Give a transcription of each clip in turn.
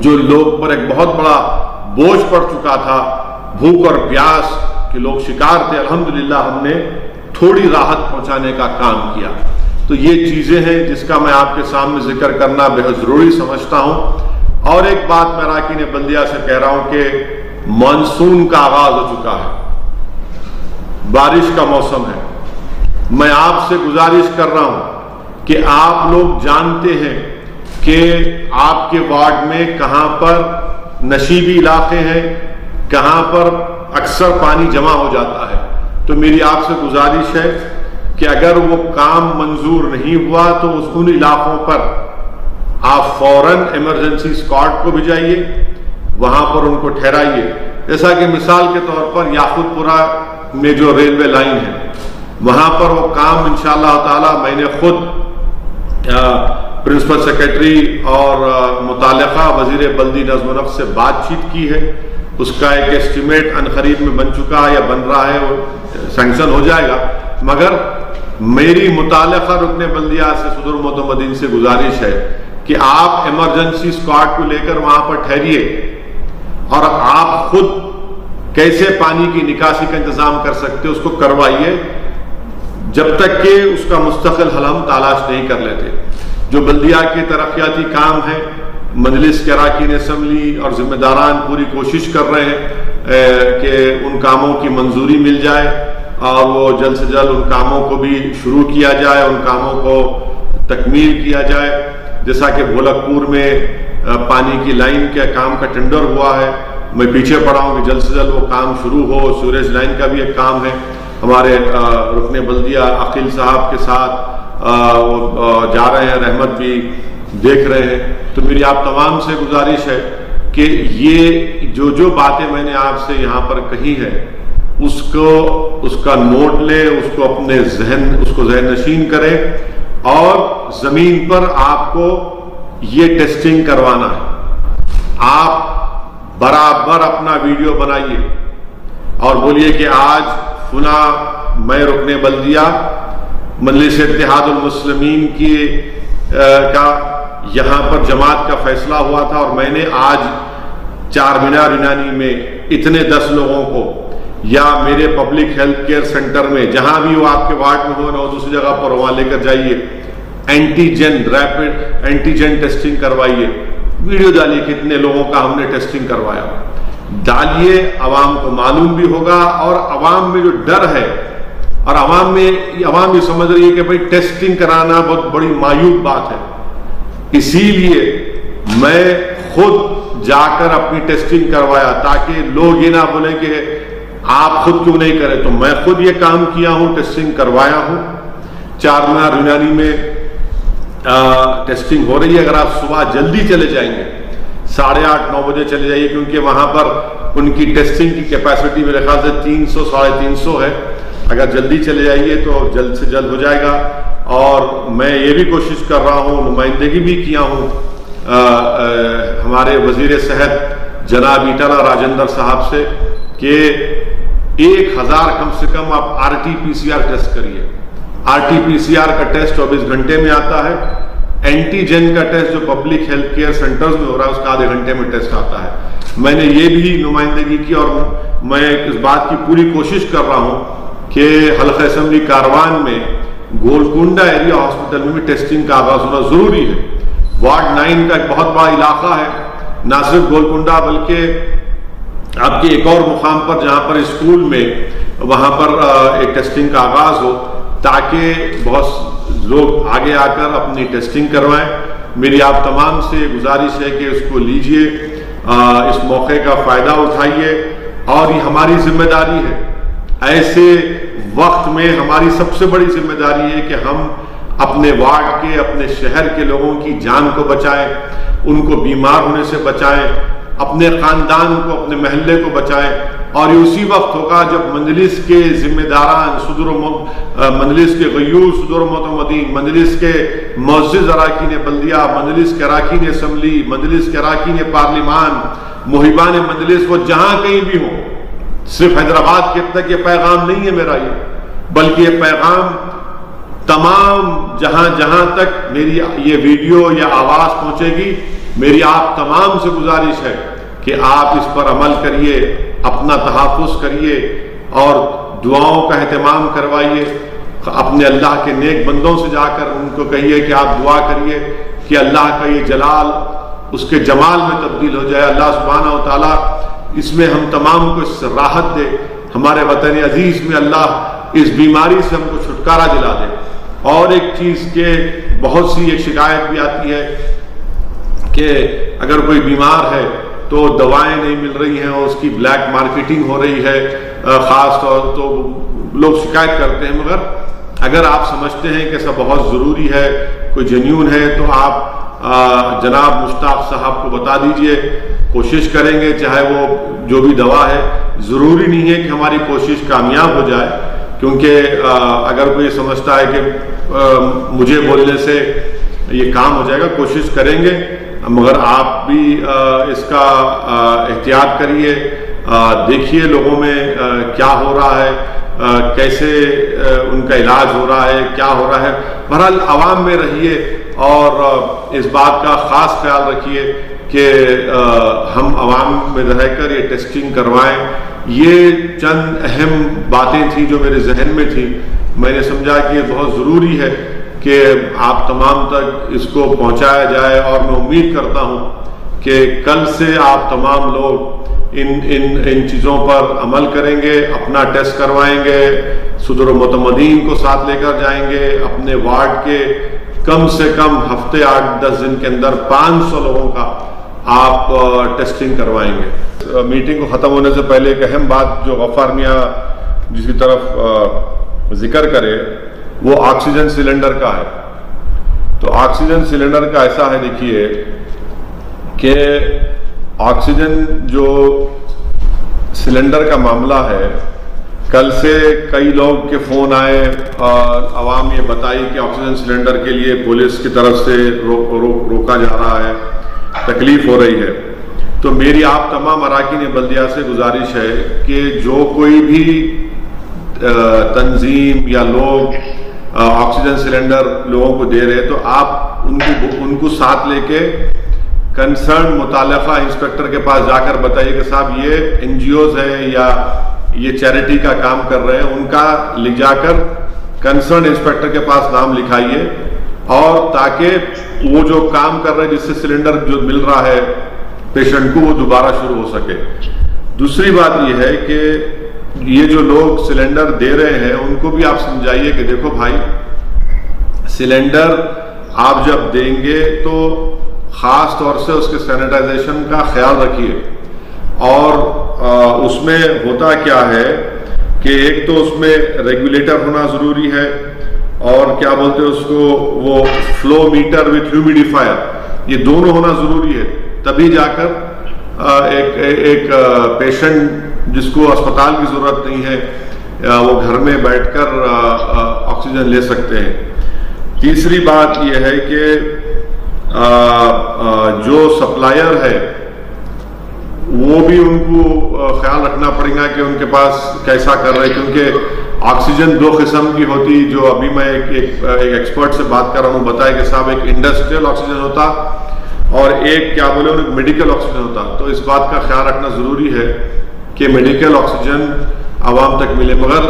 جو لوگ پر ایک بہت بڑا بوجھ پڑ چکا تھا، بھوک اور پیاس کے لوگ شکار تھے، الحمدللہ ہم نے تھوڑی راحت پہنچانے کا کام کیا۔ تو یہ چیزیں ہیں جس کا میں آپ کے سامنے ذکر کرنا بہت ضروری سمجھتا ہوں۔ اور ایک بات میں اراکین بلدیہ سے کہہ رہا ہوں کہ مانسون کا آغاز ہو چکا ہے، بارش کا موسم ہے۔ میں آپ سے گزارش کر رہا ہوں کہ آپ لوگ جانتے ہیں کہ آپ کے وارڈ میں کہاں پر نشیبی علاقے ہیں، کہاں پر اکثر پانی جمع ہو جاتا ہے۔ تو میری آپ سے گزارش ہے کہ اگر وہ کام منظور نہیں ہوا تو ان علاقوں پر آپ فوراً ایمرجنسی اسکواڈ کو بھیجائیے، وہاں پر ان کو ٹھہرائیے۔ جیسا کہ مثال کے طور پر یاقوت پورہ میں جو ریلوے لائن ہے، وہاں پر وہ کام انشاءاللہ تعالی میں نے خود پرنسپل سیکرٹری اور متعلقہ وزیر بلدی نظم و نسق سے بات چیت کی ہے۔ اس کا ایک ایسٹیمیٹ عنقریب میں بن چکا ہے یا بن رہا ہے، وہ سینکشن ہو جائے گا۔ مگر میری متعلقہ رکن بلدیہ سے صدر معتمدین سے گزارش ہے کہ آپ ایمرجنسی اسکواڈ کو لے کر وہاں پر ٹھہریے اور آپ خود کیسے پانی کی نکاسی کا انتظام کر سکتے اس کو کروائیے، جب تک کہ اس کا مستقل حل ہم تلاش نہیں کر لیتے۔ جو بلدیہ کے ترقیاتی کام ہیں، مجلس کے اراکین اسمبلی اور ذمہ داران پوری کوشش کر رہے ہیں کہ ان کاموں کی منظوری مل جائے اور وہ جلد سے جلد ان کاموں کو بھی شروع کیا جائے، ان کاموں کو تکمیل کیا جائے۔ جیسا کہ بھولک پور میں پانی کی لائن کے کام کا ٹینڈر ہوا ہے، میں پیچھے پڑا ہوں کہ جلد سے جلد وہ کام شروع ہو۔ سوریج لائن کا بھی ایک کام ہے، ہمارے رکن بلدیہ عقیل صاحب کے ساتھ وہ جا رہے ہیں، رحمت بھی دیکھ رہے ہیں۔ تو میری آپ تمام سے گزارش ہے کہ یہ جو باتیں میں نے آپ سے یہاں پر کہی ہے اس کا نوٹ لے، اس کو اپنے ذہن نشین کرے اور زمین پر آپ کو یہ ٹیسٹنگ کروانا ہے۔ آپ برابر اپنا ویڈیو بنائیے اور بولیے کہ آج فلاں میں رکن بلدیہ مجلس اتحاد المسلمین کا یہاں پر جماعت کا فیصلہ ہوا تھا اور میں نے آج چار مینار یونانی میں اتنے 10 لوگوں کو، یا میرے پبلک ہیلتھ کیئر سینٹر میں جہاں بھی وہ آپ کے وارڈ میں ہو نہ ہو، دوسری جگہ پر وہاں لے کر جائیے، ریپڈ اینٹیجن ٹیسٹنگ کروائیے، ویڈیو ڈالیے کتنے لوگوں کا ہم نے ٹیسٹنگ کروایا، ڈالیے، عوام کو معلوم بھی ہوگا۔ اور عوام میں جو ڈر ہے، اور عوام یہ سمجھ رہی ہے کہ بھائی ٹیسٹنگ کرانا بہت بڑی معیوب بات ہے، اسی لیے میں خود جا کر اپنی ٹیسٹنگ کروایا تاکہ لوگ یہ نہ بولیں کہ آپ خود کیوں نہیں کرے۔ تو میں خود یہ کام کیا ہوں، ٹیسٹنگ کروایا ہوں۔ چار مینار یونانی میں ٹیسٹنگ ہو رہی ہے۔ اگر آپ صبح جلدی چلے جائیں گے، 8:30 9 بجے چلے جائیے، کیونکہ وہاں پر ان کی ٹیسٹنگ کی کیپیسٹی میرے خیال سے 300 350 ہے۔ اگر جلدی چلے جائیے تو جلد سے جلد ہو جائے گا۔ اور میں یہ بھی کوشش کر رہا ہوں، نمائندگی بھی کیا ہوں ہمارے وزیر صحت جناب ایٹالہ راجندر صاحب سے کہ 1000 کم سے کم آپ RT-PCR ٹیسٹ کریے۔ RT-PCR کا ٹیسٹ 24 گھنٹے میں آتا ہے۔ اینٹیجن کا ٹیسٹ جو پبلک ہیلتھ کیئر سینٹرز میں ہو رہا ہے اس کا آدھے گھنٹے میں ٹیسٹ آتا ہے۔ میں نے یہ بھی نمائندگی کی اور میں اس بات کی پوری کوشش کر رہا ہوں کہ حلقہ اسمبلی کاروان میں گولکنڈہ ایریا ہاسپٹل میں بھی ٹیسٹنگ کا آغاز ہونا ضروری ہے۔ وارڈ 9 کا ایک بہت بڑا علاقہ ہے، نہ صرف گولکنڈہ بلکہ آپ کے ایک اور مقام پر جہاں پر اسکول میں وہاں پر ایک ٹیسٹنگ کا آغاز ہو تاکہ بہت لوگ آگے آ کر اپنی ٹیسٹنگ کروائیں۔ میری آپ تمام سے گزارش ہے کہ اس کو لیجئے، اس موقع کا فائدہ اٹھائیے اور یہ ہماری ذمہ داری ہے۔ ایسے وقت میں ہماری سب سے بڑی ذمہ داری ہے کہ ہم اپنے وارڈ کے، اپنے شہر کے لوگوں کی جان کو بچائیں، ان کو بیمار ہونے سے بچائیں، اپنے خاندان کو، اپنے محلے کو بچائیں۔ اور یہ اسی وقت ہوگا جب مجلس کے ذمہ داران، مجلس کے غیور صدور معتمدین، مجلس کے معزز اراکین بلدیہ، مجلس کے اراکین اسمبلی، مجلس کے اراکین پارلیمان، محبان مجلس، وہ جہاں کہیں بھی ہوں، صرف حیدرآباد کے تک یہ پیغام نہیں ہے میرا بلکہ یہ پیغام تمام جہاں تک میری یہ ویڈیو یا آواز پہنچے گی، میری آپ تمام سے گزارش ہے کہ آپ اس پر عمل کریے، اپنا تحفظ کریے اور دعاؤں کا اہتمام کروائیے. اپنے اللہ کے نیک بندوں سے جا کر ان کو کہیے کہ آپ دعا کریے کہ اللہ کا یہ جلال اس کے جمال میں تبدیل ہو جائے. اللہ سبحانہ و تعالیٰ اس میں ہم تمام کو اس سے راحت دے. ہمارے وطن عزیز میں اللہ اس بیماری سے ہم کو چھٹکارا دلا دے. اور ایک چیز کہ بہت سی ایک شکایت بھی آتی ہے کہ اگر کوئی بیمار ہے تو دوائیں نہیں مل رہی ہیں اور اس کی بلیک مارکیٹنگ ہو رہی ہے. خاص طور تو لوگ شکایت کرتے ہیں، مگر اگر آپ سمجھتے ہیں کہ ایسا بہت ضروری ہے، کوئی جنیون ہے، تو آپ جناب مشتاق صاحب کو بتا دیجئے. کوشش کریں گے، چاہے وہ جو بھی دوا ہے. ضروری نہیں ہے کہ ہماری کوشش کامیاب ہو جائے، کیونکہ اگر کوئی سمجھتا ہے کہ مجھے بولنے سے یہ کام ہو جائے گا، کوشش کریں گے. مگر آپ بھی اس کا احتیاط کریے، دیکھیے لوگوں میں کیا ہو رہا ہے، کیسے ان کا علاج ہو رہا ہے، کیا ہو رہا ہے. بہرحال عوام میں رہیے اور اس بات کا خاص خیال رکھیے کہ ہم عوام میں رہ کر یہ ٹیسٹنگ کروائیں. یہ چند اہم باتیں تھیں جو میرے ذہن میں تھیں. میں نے سمجھا کہ یہ بہت ضروری ہے کہ آپ تمام تک اس کو پہنچایا جائے، اور میں امید کرتا ہوں کہ کل سے آپ تمام لوگ ان چیزوں پر عمل کریں گے، اپنا ٹیسٹ کروائیں گے، صدر و معتمدین کو ساتھ لے کر جائیں گے. اپنے وارڈ کے کم سے کم ہفتے 8-10 دن کے اندر 500 لوگوں کا آپ ٹیسٹنگ کروائیں گے. میٹنگ کو ختم ہونے سے پہلے ایک اہم بات جو غفار میاں جس کی طرف ذکر کرے وہ آکسیجن سلنڈر کا ہے. تو آکسیجن سلنڈر کا ایسا ہے، دیکھیے کہ آکسیجن جو سلنڈر کا معاملہ ہے، کل سے کئی لوگ کے فون آئے اور عوام یہ بتائی کہ آکسیجن سلنڈر کے لیے پولیس کی طرف سے روکا جا رہا ہے، تکلیف ہو رہی ہے. تو میری آپ تمام اراکین بلدیہ سے گزارش ہے کہ جو کوئی بھی تنظیم یا لوگ آکسیجن سلنڈر لوگوں کو دے رہے تو آپ ان کو ساتھ لے کے کنسرن متعلقہ انسپیکٹر کے پاس جا کر بتائیے کہ صاحب یہ این جی اوز ہیں یا یہ چیریٹی کا کام کر رہے ہیں، ان کا لے جا کر کنسرن انسپیکٹر کے پاس نام لکھائیے، اور تاکہ وہ جو کام کر رہے ہیں جس سے سلنڈر جو مل رہا ہے پیشنٹ کو وہ دوبارہ شروع ہو سکے. دوسری بات یہ ہے کہ یہ جو لوگ سلنڈر دے رہے ہیں ان کو بھی آپ سمجھائیے کہ دیکھو بھائی، سلنڈر آپ جب دیں گے تو خاص طور سے اس کے سینیٹائزیشن کا خیال رکھیے. اور اس میں ہوتا کیا ہے کہ ایک تو اس میں ریگولیٹر ہونا ضروری ہے، اور کیا بولتے ہیں اس کو، وہ فلو میٹر وتھ ہیومیڈیفائر، یہ دونوں ہونا ضروری ہے. تبھی جا کر ایک پیشنٹ جس کو اسپتال کی ضرورت نہیں ہے وہ گھر میں بیٹھ کر آکسیجن لے سکتے ہیں. تیسری بات یہ ہے کہ جو سپلائر ہے وہ بھی ان کو خیال رکھنا پڑے گا کہ ان کے پاس کیسا کر رہے، کیونکہ آکسیجن دو قسم کی ہوتی. جو ابھی میں ایک ایکسپرٹ سے بات کر رہا ہوں، بتایا کہ صاحب ایک انڈسٹریل آکسیجن ہوتا اور ایک کیا بولے میڈیکل آکسیجن ہوتا. تو اس بات کا خیال رکھنا ضروری ہے کہ میڈیکل آکسیجن عوام تک ملے. مگر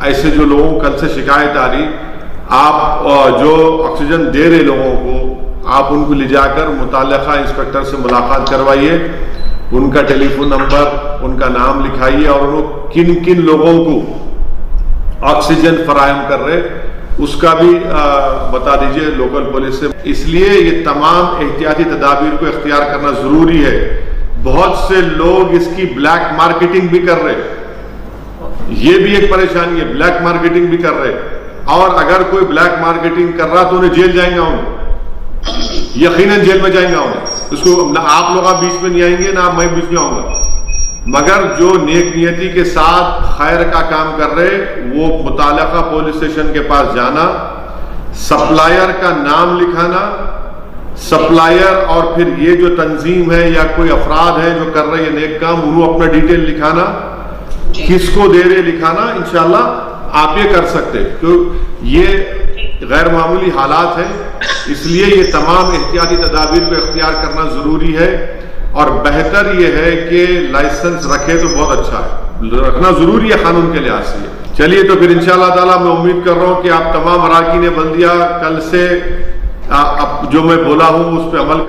ایسے جو لوگوں کو کل سے شکایت آ رہی، آپ جو آکسیجن دے رہے لوگوں کو، آپ ان کو لے جا کر متعلقہ انسپیکٹر سے ملاقات کروائیے، ان کا ٹیلی فون نمبر، ان کا نام لکھائیے، اور وہ کن کن لوگوں کو آکسیجن فراہم کر رہے اس کا بھی بتا دیجئے لوکل پولیس سے. اس لیے یہ تمام احتیاطی تدابیر کو اختیار کرنا ضروری ہے. بہت سے لوگ اس کی بلیک مارکیٹنگ بھی کر رہے، یہ بھی ایک پریشانی ہے، بلیک مارکیٹنگ بھی کر رہے. اور اگر کوئی بلیک مارکیٹنگ کر رہا تو انہیں جیل جائیں گا، یقیناً جیل میں جائیں گا انہیں. اس کو نہ آپ لوگ بیچ میں نہیں آئیں گے، نہ میں بیچ میں آؤں گا. مگر جو نیک نیتی کے ساتھ خیر کا کام کر رہے وہ متعلقہ پولیس اسٹیشن کے پاس جانا، سپلائر کا نام لکھانا، سپلائر اور پھر یہ جو تنظیم ہے یا کوئی افراد ہے جو کر رہے ہیں نیک کام، انہوں اپنا ڈیٹیل لکھانا، کس کو دے رہے لکھانا. انشاءاللہ آپ یہ کر سکتے، کیوں یہ غیر معمولی حالات ہیں. اس لیے یہ تمام احتیاطی تدابیر کو اختیار کرنا ضروری ہے، اور بہتر یہ ہے کہ لائسنس رکھے تو بہت اچھا ہے، رکھنا ضروری ہے قانون کے لحاظ سے۔ چلیے تو پھر انشاءاللہ تعالیٰ میں امید کر رہا ہوں کہ آپ تمام اراکین بلدیہ کل سے جو میں بولا ہوں اس پہ عمل